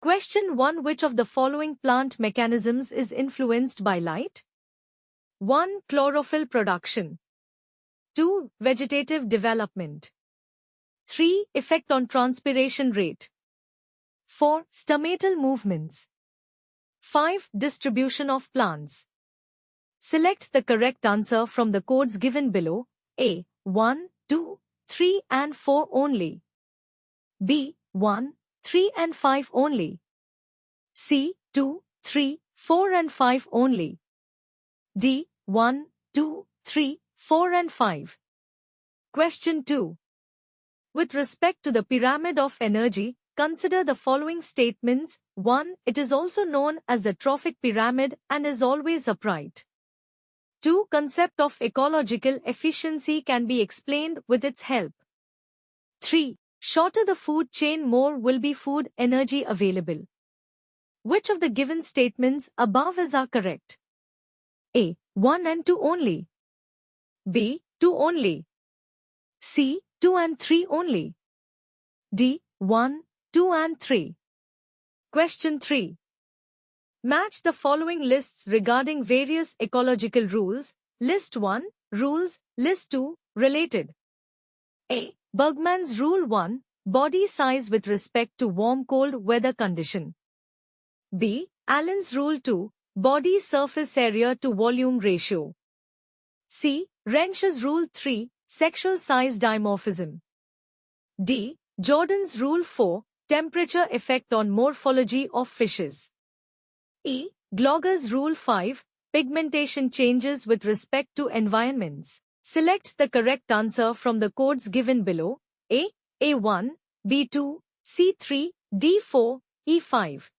Question 1. Which of the following plant mechanisms is influenced by light? 1. Chlorophyll production. 2. Vegetative development. 3. Effect on transpiration rate. 4. Stomatal movements. 5. Distribution of plants. Select the correct answer from the codes given below. A. 1, 2, 3 and 4 only. B. 1, 3 and 5 only. C. 2, 3, 4 and 5 only. D. 1, 2, 3, 4 and 5. Question 2. With respect to the pyramid of energy, consider the following statements. 1. It is also known as the trophic pyramid and is always upright. 2. Concept of ecological efficiency can be explained with its help. 3. Shorter the food chain, more will be food energy available. Which of the given statements above is correct? A. 1 and 2 only. B. 2 only. C. 2 and 3 only. D. 1, 2 and 3. Question 3. Match the following lists regarding various ecological rules. List 1, rules. List 2, related. A. Bergman's Rule 1, body size with respect to warm-cold weather condition. B. Allen's Rule 2, body surface area to volume ratio. C. Wrench's Rule 3, sexual size dimorphism. D. Jordan's Rule 4, temperature effect on morphology of fishes. E. Glogger's Rule 5, pigmentation changes with respect to environments. Select the correct answer from the codes given below. A. A1, B2, C3, D4, E5.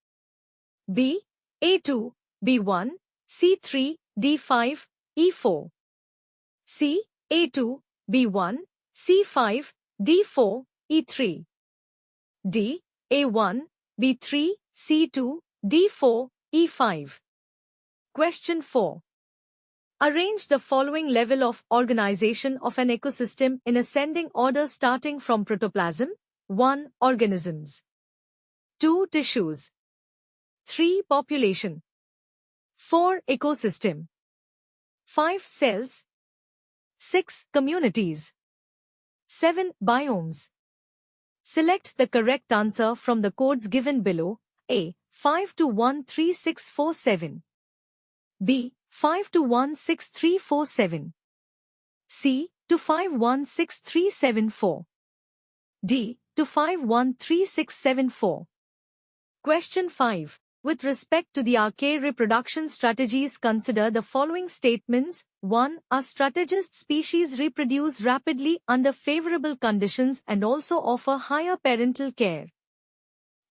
B. A2, B1, C3, D5, E4. C. A2, B1, C5, D4, E3. D. A1, B3, C2, D4, E5. Question 4. Arrange the following level of organization of an ecosystem in ascending order starting from protoplasm. 1. Organisms. 2. Tissues. 3. Population. 4. Ecosystem. 5. Cells. 6. Communities. 7. Biomes. Select the correct answer from the codes given below. A. 5 to 13647. B. 5 to 16347. C. to 516374. D. to 513674. Question 5. With respect to the archaea reproduction strategies, consider the following statements. 1. Our strategist species reproduce rapidly under favorable conditions and also offer higher parental care.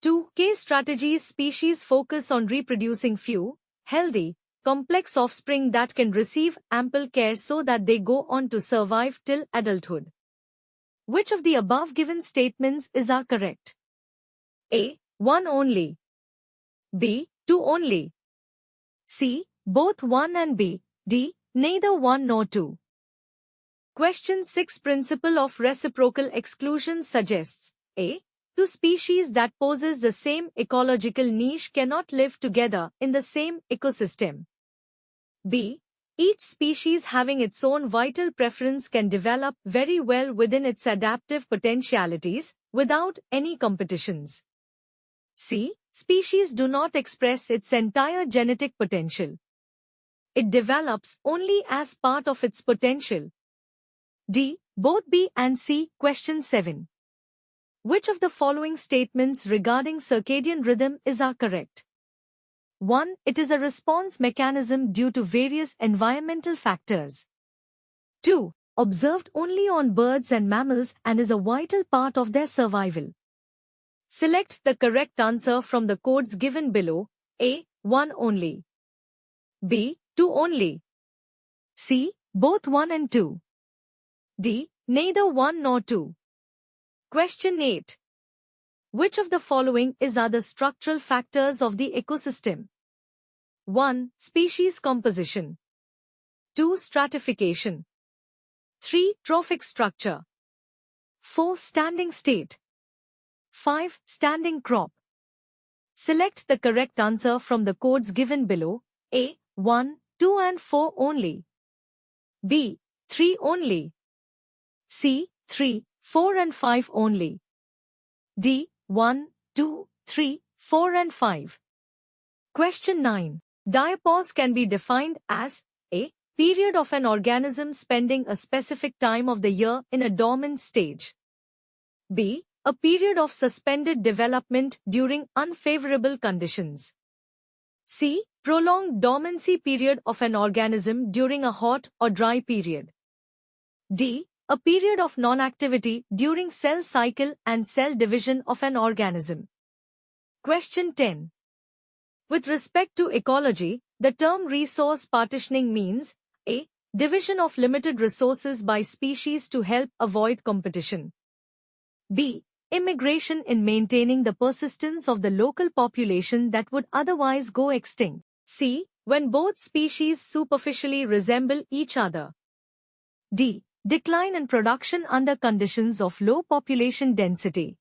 2. Case strategies species focus on reproducing few, healthy, complex offspring that can receive ample care so that they go on to survive till adulthood. Which of the above given statements is correct? A. 1 only. B. 2 only. C. Both 1 and B. D. Neither 1 nor 2. Question 6. Principle of reciprocal exclusion suggests A. Two species that possess the same ecological niche cannot live together in the same ecosystem. B. Each species having its own vital preference can develop very well within its adaptive potentialities without any competitions. C. Species do not express its entire genetic potential. It develops only as part of its potential. D. Both B and C. Question 7. Which of the following statements regarding circadian rhythm is correct? 1. It is a response mechanism due to various environmental factors. 2. Observed only on birds and mammals and is a vital part of their survival. Select the correct answer from the codes given below. A. 1 only. B. 2 only. C. Both 1 and 2. D. Neither 1 nor 2. Question 8. Which of the following is the structural factors of the ecosystem? 1. Species composition. 2. Stratification. 3. Trophic structure. 4. Standing state. 5. Standing crop. Select the correct answer from the codes given below. A. 1, 2 and 4 only. B. 3 only. C. 3, 4 and 5 only. D. 1, 2, 3, 4 and 5. Question 9. Diapause can be defined as A. Period of an organism spending a specific time of the year in a dormant stage. B. A period of suspended development during unfavorable conditions. C. Prolonged dormancy period of an organism during a hot or dry period. D. A period of non-activity during cell cycle and cell division of an organism. Question 10. With respect to ecology, the term resource partitioning means A. Division of limited resources by species to help avoid competition. B. Immigration in maintaining the persistence of the local population that would otherwise go extinct. C. When both species superficially resemble each other. D. Decline in production under conditions of low population density.